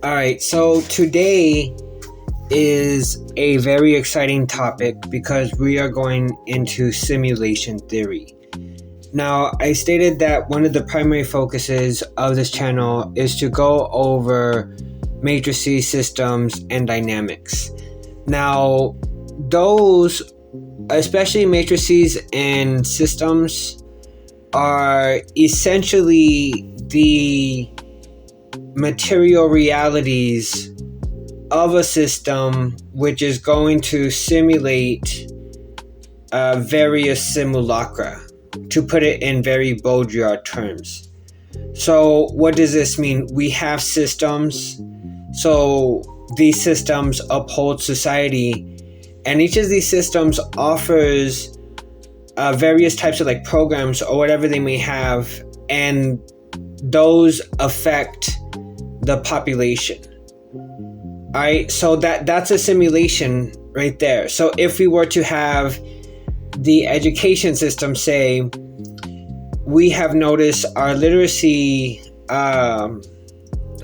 All right, so today is a very exciting topic because we are going into simulation theory. Now, I stated that one of the primary focuses of this channel is to go over matrices, systems, and dynamics. Now, those, especially matrices and systems, are essentially the material realities of a system which is going to simulate various simulacra, to put it in very Baudrillard terms. So what does this mean? We have systems, so these systems uphold society, and each of these systems offers various types of programs or whatever they may have, and those affect the population. All right, so that's a simulation right there. So if we were to have the education system say, we have noticed our literacy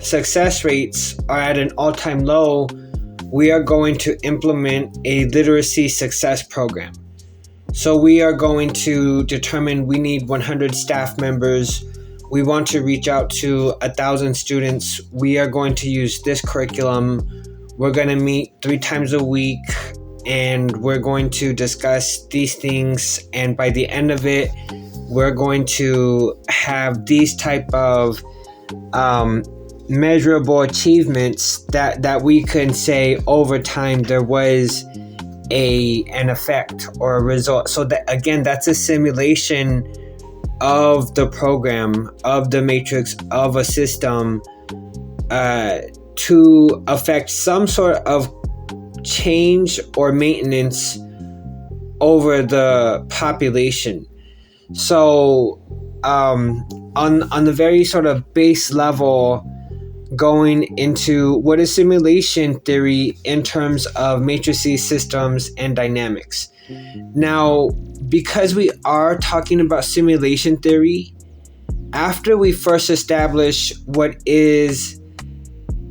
success rates are at an all-time low, we are going to implement a literacy success program. So we are going to determine we need 100 staff members. We want to reach out to 1,000 students. We are going to use this curriculum. We're going to meet 3 times a week, and we're going to discuss these things. And by the end of it, we're going to have these type of measurable achievements that we can say over time there was an effect or a result. So that, again, that's a simulation of the program, of the matrix, of a system to affect some sort of change or maintenance over the population. So on the very sort of base level, going into what is simulation theory in terms of matrices, systems, and dynamics. Now, because we are talking about simulation theory, after we first establish what is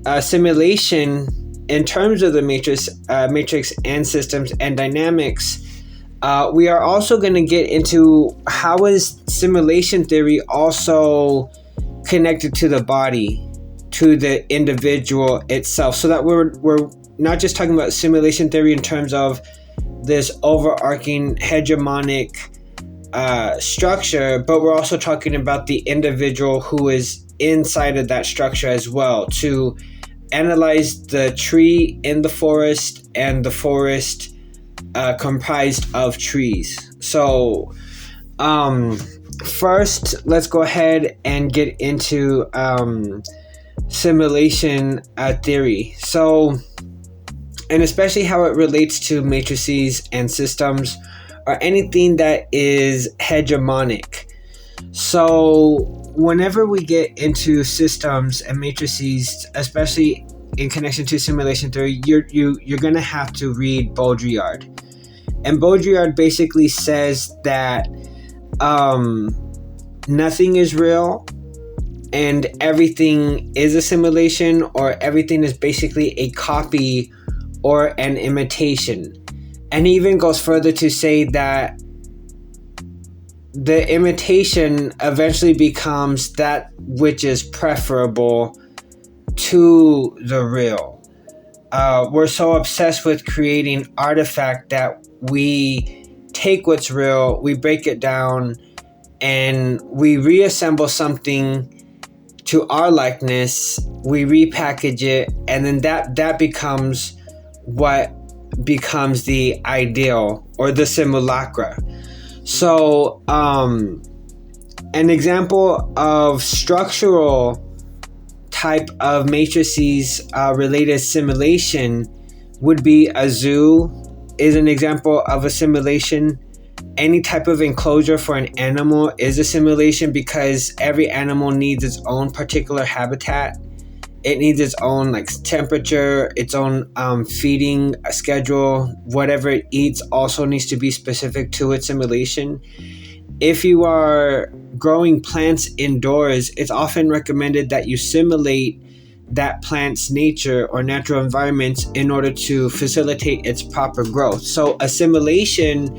a simulation in terms of the matrix and systems and dynamics, we are also going to get into how is simulation theory also connected to the body, to the individual itself, so that we're not just talking about simulation theory in terms of this overarching hegemonic structure, but we're also talking about the individual who is inside of that structure as well, to analyze the tree in the forest and the forest comprised of trees. So first, let's go ahead and get into simulation theory. So, and especially how it relates to matrices and systems, or anything that is hegemonic. So whenever we get into systems and matrices, especially in connection to simulation theory, you're gonna have to read Baudrillard. And Baudrillard basically says that nothing is real, and everything is a simulation, or everything is basically a copy or an imitation. And he even goes further to say that the imitation eventually becomes that which is preferable to the real. We're so obsessed with creating artifact that we take what's real, we break it down, and we reassemble something to our likeness, we repackage it, and then that becomes what becomes the ideal or the simulacra. So an example of structural type of matrices related simulation would be a zoo is an example of a simulation. Any type of enclosure for an animal is a simulation, because every animal needs its own particular habitat. It needs its own temperature, its own feeding schedule. Whatever it eats also needs to be specific to its simulation. If you are growing plants indoors, it's often recommended that you simulate that plant's nature or natural environment in order to facilitate its proper growth. So a simulation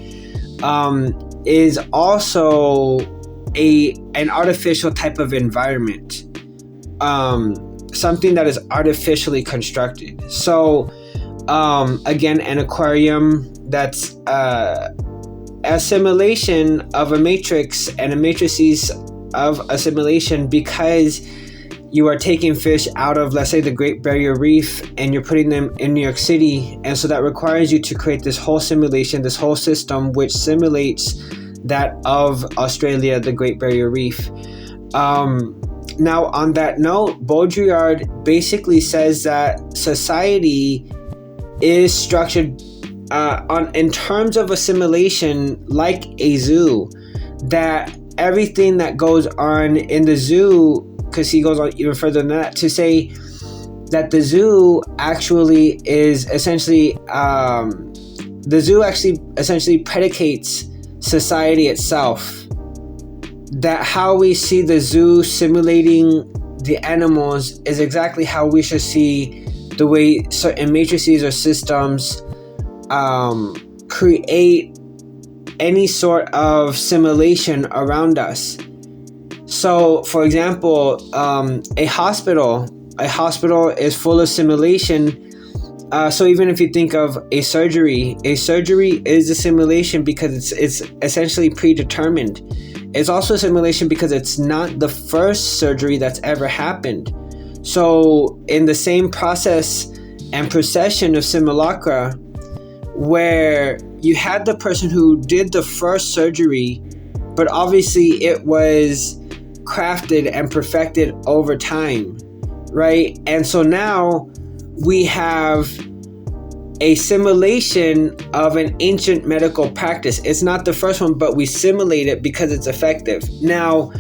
is also an artificial type of environment, something that is artificially constructed. So again, an aquarium, that's a simulation of a matrix, and a matrices of a simulation, because you are taking fish out of, let's say, the Great Barrier Reef, and you're putting them in New York City. And so that requires you to create this whole simulation, this whole system, which simulates that of Australia, the Great Barrier Reef. Now, on that note, Baudrillard basically says that society is structured in terms of a simulation like a zoo, that everything that goes on in the zoo, because he goes on even further than that to say that the zoo actually is essentially predicates society itself. That how we see the zoo simulating the animals is exactly how we should see the way certain matrices or systems create any sort of simulation around us. So, for example, a hospital is full of simulation. So even if you think of a surgery is a simulation because it's essentially predetermined. It's also a simulation because it's not the first surgery that's ever happened. So in the same process and procession of simulacra, where you had the person who did the first surgery, but obviously it was crafted and perfected over time, right? And so now we have a simulation of an ancient medical practice. It's not the first one, but we simulate it because it's effective. Now,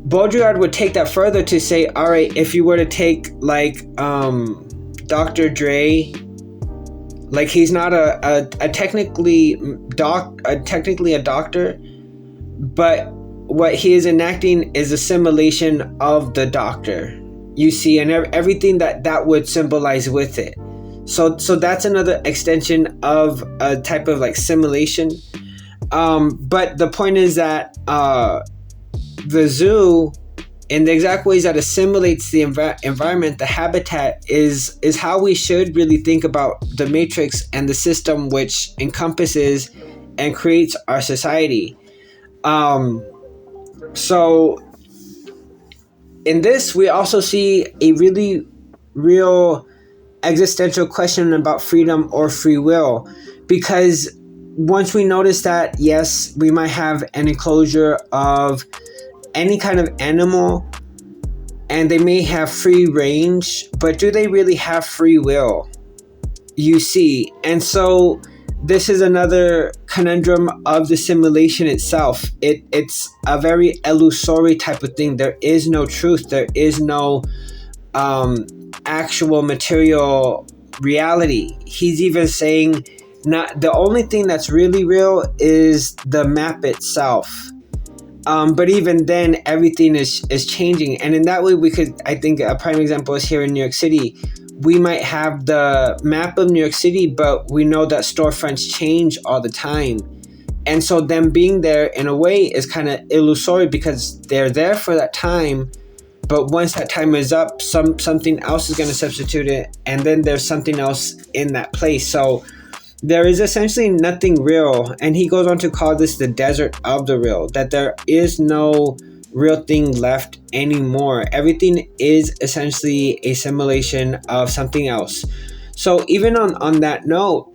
Baudrillard would take that further to say, all right, if you were to take like Dr. Dre, like he's not a technically a doctor, but what he is enacting is a simulation of the doctor, you see, and everything that would symbolize with it. So that's another extension of a type of like simulation. But the point is that the zoo, in the exact ways that assimilates the environment, the habitat is how we should really think about the matrix and the system which encompasses and creates our society. So in this, we also see a really real existential question about freedom or free will, because once we notice that, yes, we might have an enclosure of any kind of animal and they may have free range, but do they really have free will? You see, and so this is another conundrum of the simulation itself. It's a very illusory type of thing. There is no truth. There is no actual material reality. He's even saying not the only thing that's really real is the map itself. But even then, everything is changing. And in that way, we could, I think a prime example is here in New York City. We might have the map of New York City, but we know that storefronts change all the time. And so them being there in a way is kind of illusory because they're there for that time. But once that time is up, something else is going to substitute it. And then there's something else in that place. So there is essentially nothing real. And he goes on to call this the desert of the real, that there is no real thing left anymore. Everything is essentially a simulation of something else. So even on that note,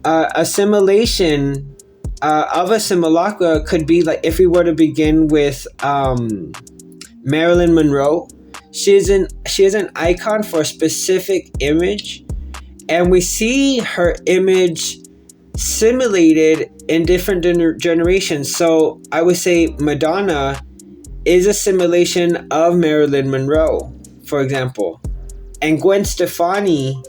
a simulation of a simulacra could be like, if we were to begin with Marilyn Monroe. She is an icon for a specific image, and we see her image simulated in different generations. So I would say Madonna is a simulation of Marilyn Monroe, for example. And Gwen Stefani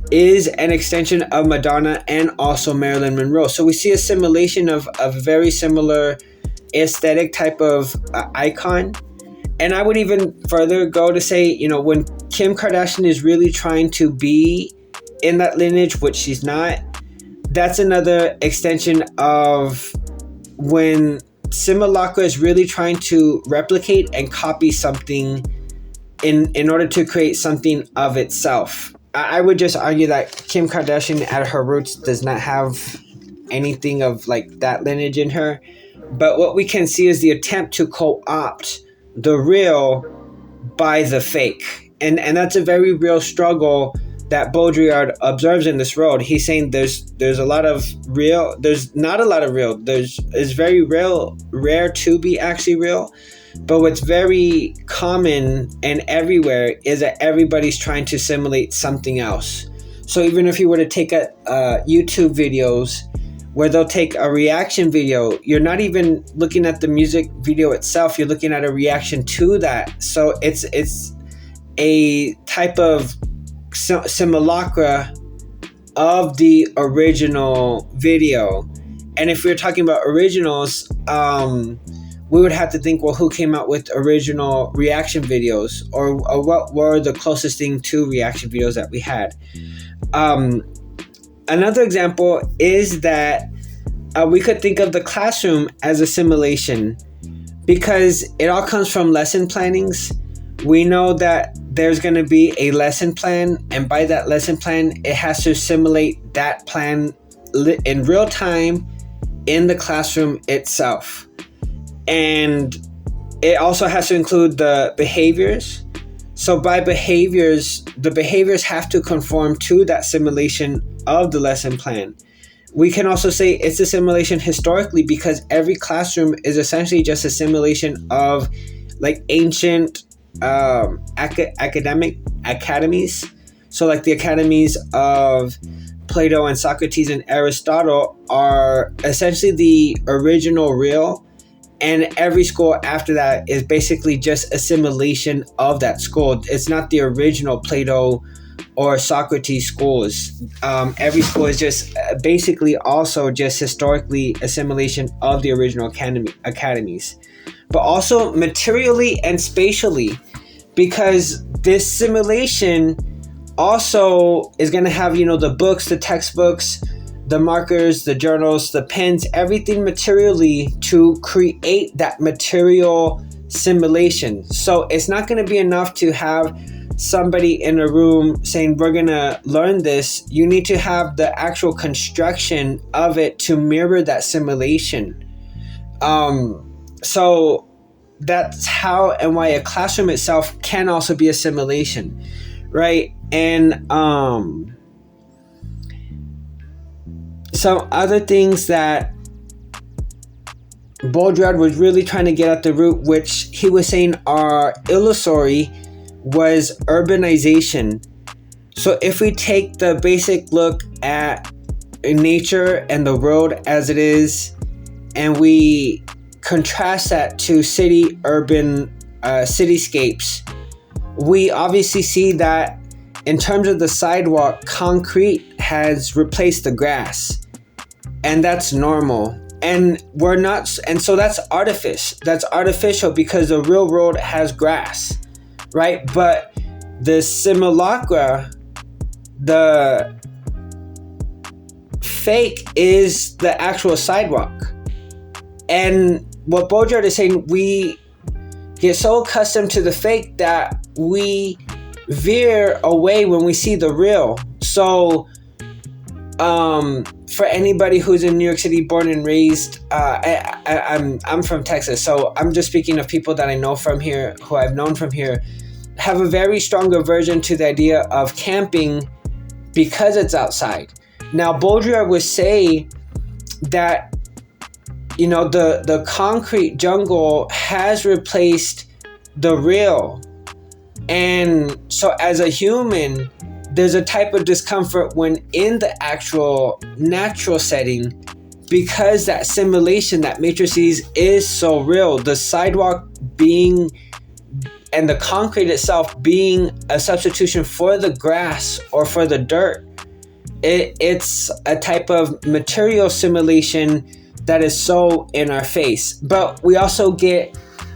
is an extension of Madonna and also Marilyn Monroe. So we see a simulation of very similar aesthetic type of icon. And I would even further go to say, when Kim Kardashian is really trying to be in that lineage, which she's not, that's another extension of when Simulacra is really trying to replicate and copy something in order to create something of itself. I would just argue that Kim Kardashian at her roots does not have anything of like that lineage in her. But what we can see is the attempt to co-opt the real by the fake. And that's a very real struggle that Baudrillard observes in this road. He's saying there's a lot of real, there's not a lot of real. It's very rare to be actually real. But what's very common and everywhere is that everybody's trying to simulate something else. So even if you were to take YouTube videos where they'll take a reaction video, you're not even looking at the music video itself, you're looking at a reaction to that. So it's a type of simulacra of the original video. And if we're talking about originals, we would have to think, well, who came out with original reaction videos, or what were the closest thing to reaction videos that we had? Another example is that we could think of the classroom as a simulation, because it all comes from lesson plannings. We know that there's going to be a lesson plan, and by that lesson plan, it has to simulate that plan in real time in the classroom itself. And it also has to include the behaviors. So by behaviors, the behaviors have to conform to that simulation of the lesson plan. We can also say it's a simulation historically, because every classroom is essentially just a simulation of like ancient academic academies. So like the academies of Plato and Socrates and Aristotle are essentially the original real. And every school after that is basically just a simulation of that school. It's not the original Plato or Socrates schools. Every school is just basically also just historically a simulation of the original academies. But also materially and spatially, because this simulation also is going to have, the books, the textbooks, the markers, the journals, the pens, everything materially to create that material simulation. So it's not going to be enough to have somebody in a room saying, we're going to learn this. You need to have the actual construction of it to mirror that simulation. So that's how and why a classroom itself can also be a simulation, right? And some other things that Baudrillard was really trying to get at the root, which he was saying are illusory, was urbanization. So if we take the basic look at nature and the world as it is, and we contrast that to urban cityscapes, we obviously see that in terms of the sidewalk, concrete has replaced the grass. And that's normal. And so that's artificial because the real world has grass, right? But the simulacra, the fake, is the actual sidewalk. And what Baudrillard is saying, we get so accustomed to the fake that we veer away when we see the real. So for anybody who's in New York City, born and raised, I'm from Texas, so I'm just speaking of people that I know from here, who I've known from here, have a very strong aversion to the idea of camping because it's outside. Now, Baudrillard would say that, the concrete jungle has replaced the real. And so as a human, there's a type of discomfort when in the actual natural setting, because that simulation, that matrices, is so real. The sidewalk being, and the concrete itself being a substitution for the grass or for the dirt. It's a type of material simulation that is so in our face. But we also get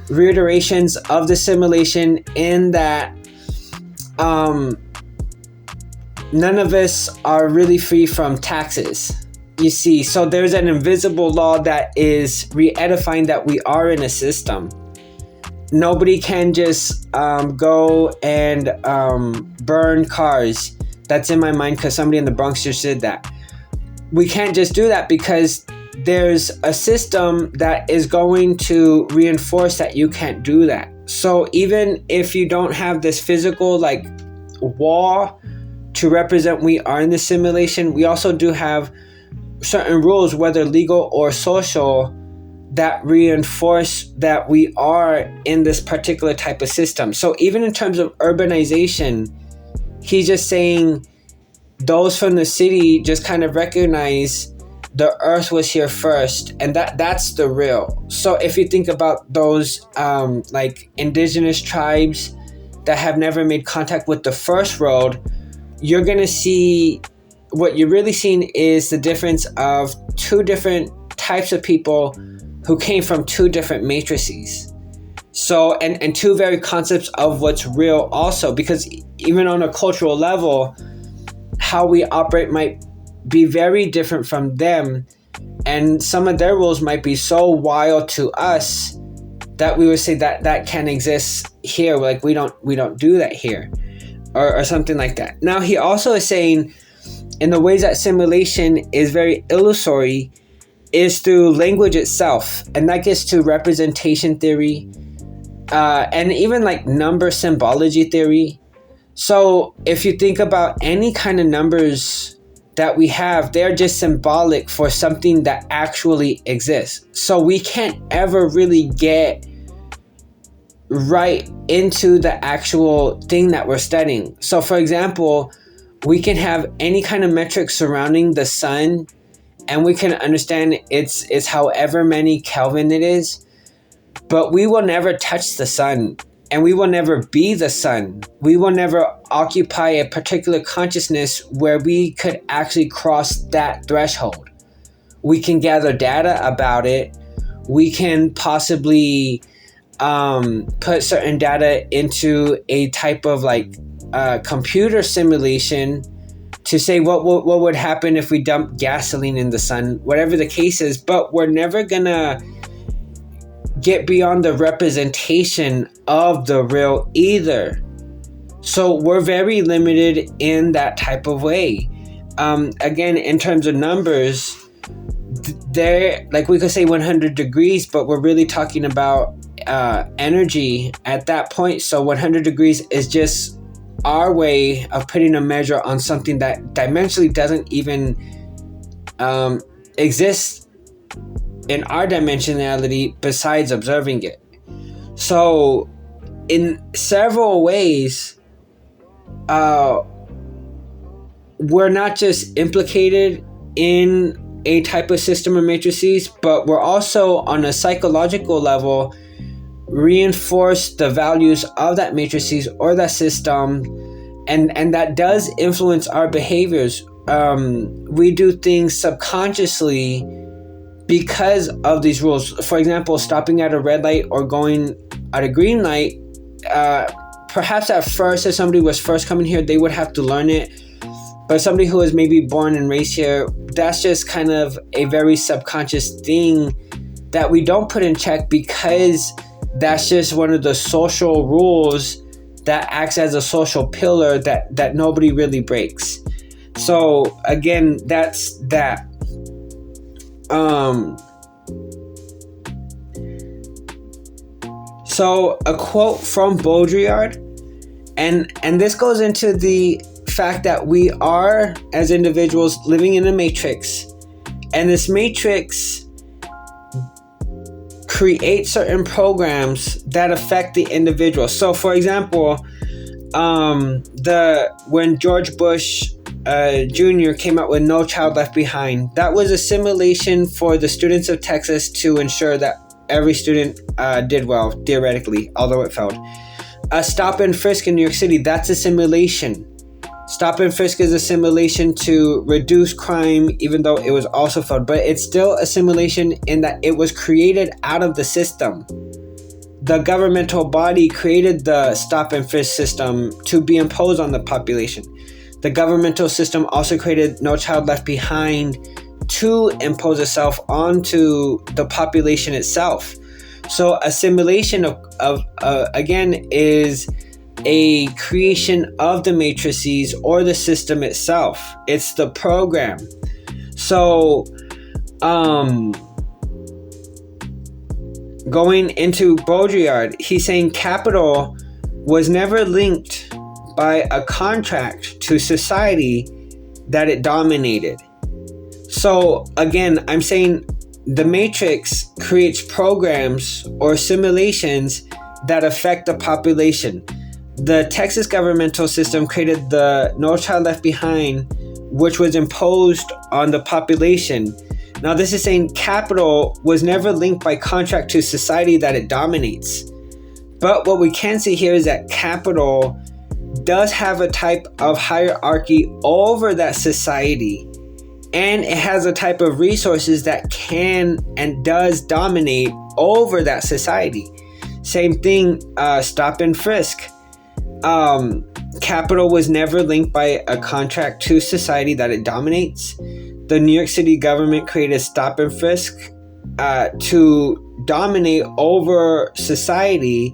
reiterations of the simulation in that none of us are really free from taxes. You see, so there's an invisible law that is re-edifying that we are in a system. Nobody can just go and burn cars. That's in my mind because somebody in the Bronx just did that. We can't just do that because there's a system that is going to reinforce that you can't do that. So even if you don't have this physical like wall to represent we are in the simulation, we also do have certain rules, whether legal or social, that reinforce that we are in this particular type of system. So even in terms of urbanization, he's just saying those from the city just kind of recognize the earth was here first, and that's the real. So if you think about those like indigenous tribes that have never made contact with the first world, you're gonna see what you're really seeing is the difference of two different types of people who came from two different matrices. So, and two very concepts of what's real also, because even on a cultural level, how we operate might be very different from them. And some of their rules might be so wild to us that we would say that can't exist here. Like we don't do that here or something like that. Now, he also is saying in the ways that simulation is very illusory is through language itself. And that gets to representation theory and even like number symbology theory. So if you think about any kind of numbers that we have, they're just symbolic for something that actually exists. So we can't ever really get right into the actual thing that we're studying. So for example, we can have any kind of metric surrounding the sun, and we can understand it's however many Kelvin it is, but we will never touch the sun, and we will never be the sun. We will never occupy a particular consciousness where we could actually cross that threshold. We can gather data about it. We can possibly put certain data into a type of like computer simulation to say what would happen if we dump gasoline in the sun, whatever the case is, but we're never gonna get beyond the representation of the real either. So we're very limited in that type of way. Again, in terms of numbers, they're like, we could say 100 degrees, but we're really talking about energy at that point. So 100 degrees is just our way of putting a measure on something that dimensionally doesn't even exist in our dimensionality besides observing it. So in several ways, we're not just implicated in a type of system of matrices, but we're also on a psychological level reinforce the values of that matrices or that system, and that does influence our behaviors. We do things subconsciously because of these rules. For example, stopping at a red light or going at a green light, perhaps at first, if somebody was first coming here, they would have to learn it. But somebody who is maybe born and raised here, that's just kind of a very subconscious thing that we don't put in check, because that's just one of the social rules that acts as a social pillar that nobody really breaks. So again, that's that. So a quote from Baudrillard, and this goes into the fact that we are, as individuals, living in a matrix, and this matrix creates certain programs that affect the individual. So for example, when George Bush Jr. came out with No Child Left Behind, that was a simulation for the students of Texas to ensure that every student did well, theoretically, although it failed. A stop and frisk in New York City, that's a simulation. Stop and frisk is a simulation to reduce crime, even though it was also failed. But it's still a simulation in that it was created out of the system. The governmental body created the stop and frisk system to be imposed on the population. The governmental system also created No Child Left Behind to impose itself onto the population itself. So a simulation of again, is a creation of the matrices or the system itself. It's the program. So, going into Baudrillard, he's saying capital was never linked by a contract to society that it dominated. So again, I'm saying the Matrix creates programs or simulations that affect the population. The Texas governmental system created the No Child Left Behind, which was imposed on the population. Now, this is saying capital was never linked by contract to society that it dominates. But what we can see here is that capital does have a type of hierarchy over that society, and it has a type of resources that can and does dominate over that society. Same thing, stop and frisk. Capital was never linked by a contract to society that it dominates. The New York City government created stop and frisk to dominate over society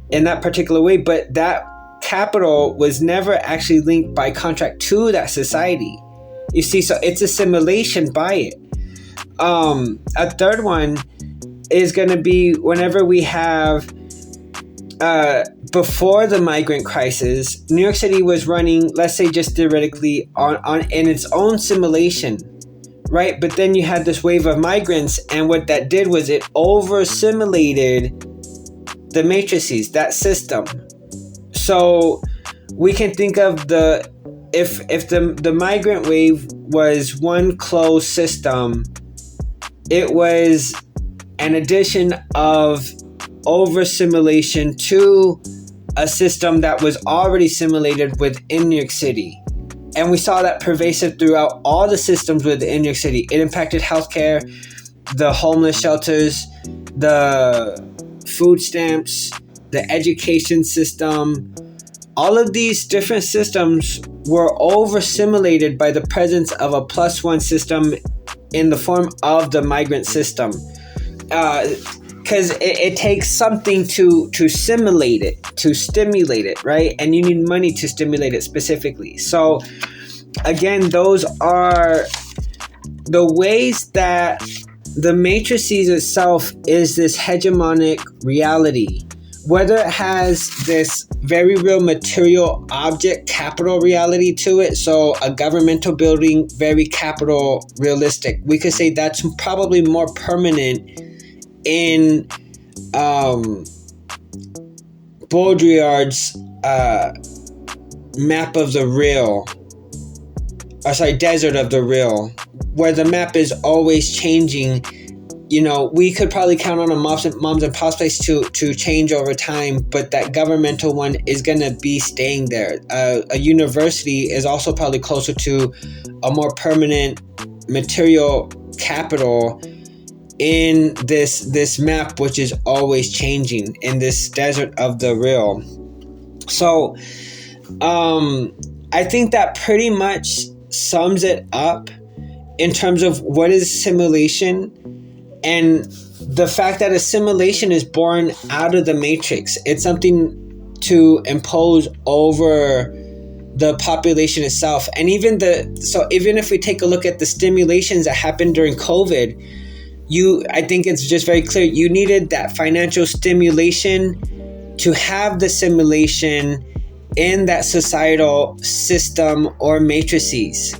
in that particular way, but that capital was never actually linked by contract to that society. You see, so it's a simulation by it. A third one is going to be whenever we have before the migrant crisis, New York City was running, let's say just theoretically, on in its own simulation, right? But then you had this wave of migrants, and what that did was it over-simulated the matrices, that system. So we can think of if the migrant wave was one closed system, it was an addition of over simulation to a system that was already simulated within New York City. And we saw that pervasive throughout all the systems within New York City. It impacted healthcare, the homeless shelters, the food stamps, the education system. All of these different systems were over simulated by the presence of a plus one system in the form of the migrant system. Because it takes something to simulate it, to stimulate it, right? And you need money to stimulate it specifically. So again, those are the ways that the matrices itself is this hegemonic reality. Whether it has this very real material object capital reality to it, so a governmental building, very capital realistic, we could say that's probably more permanent in Baudrillard's map of the real, desert of the real, where the map is always changing. You know, we could probably count on a moms and pops place to change over time, but that governmental one is going to be staying there. A university is also probably closer to a more permanent material capital in this map, which is always changing in this desert of the real. So I think that pretty much sums it up in terms of what is simulation, and the fact that a simulation is born out of the matrix. It's something to impose over the population itself. And even if we take a look at the stimulations that happened during COVID, I think it's just very clear you needed that financial stimulation to have the simulation in that societal system or matrices,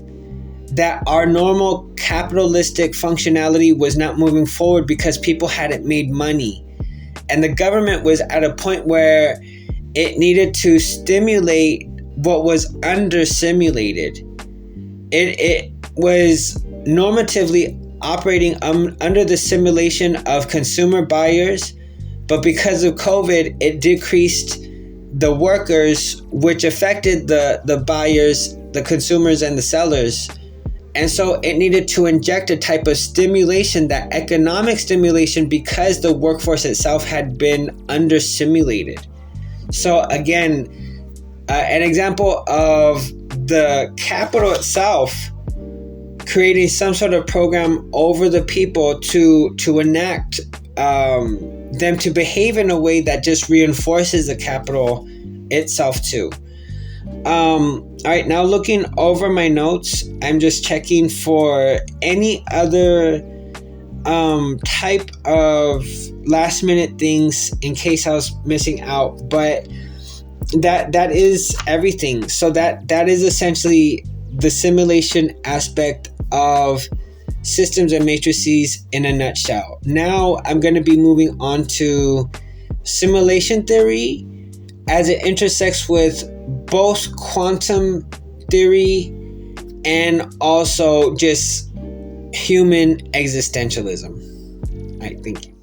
that our normal capitalistic functionality was not moving forward because people hadn't made money. And the government was at a point where it needed to stimulate what was under-simulated. It was normatively operating under the simulation of consumer buyers, but because of COVID, it decreased the workers, which affected the buyers, the consumers and the sellers. And so it needed to inject a type of stimulation, that economic stimulation, because the workforce itself had been under-simulated. So again, an example of the capital itself creating some sort of program over the people to enact them to behave in a way that just reinforces the capital itself too. All right, now looking over my notes, I'm just checking for any other type of last minute things in case I was missing out, but that is everything. So that is essentially the simulation aspect of systems and matrices in a nutshell. Now I'm going to be moving on to simulation theory as it intersects with both quantum theory and also just human existentialism. All right, thank you.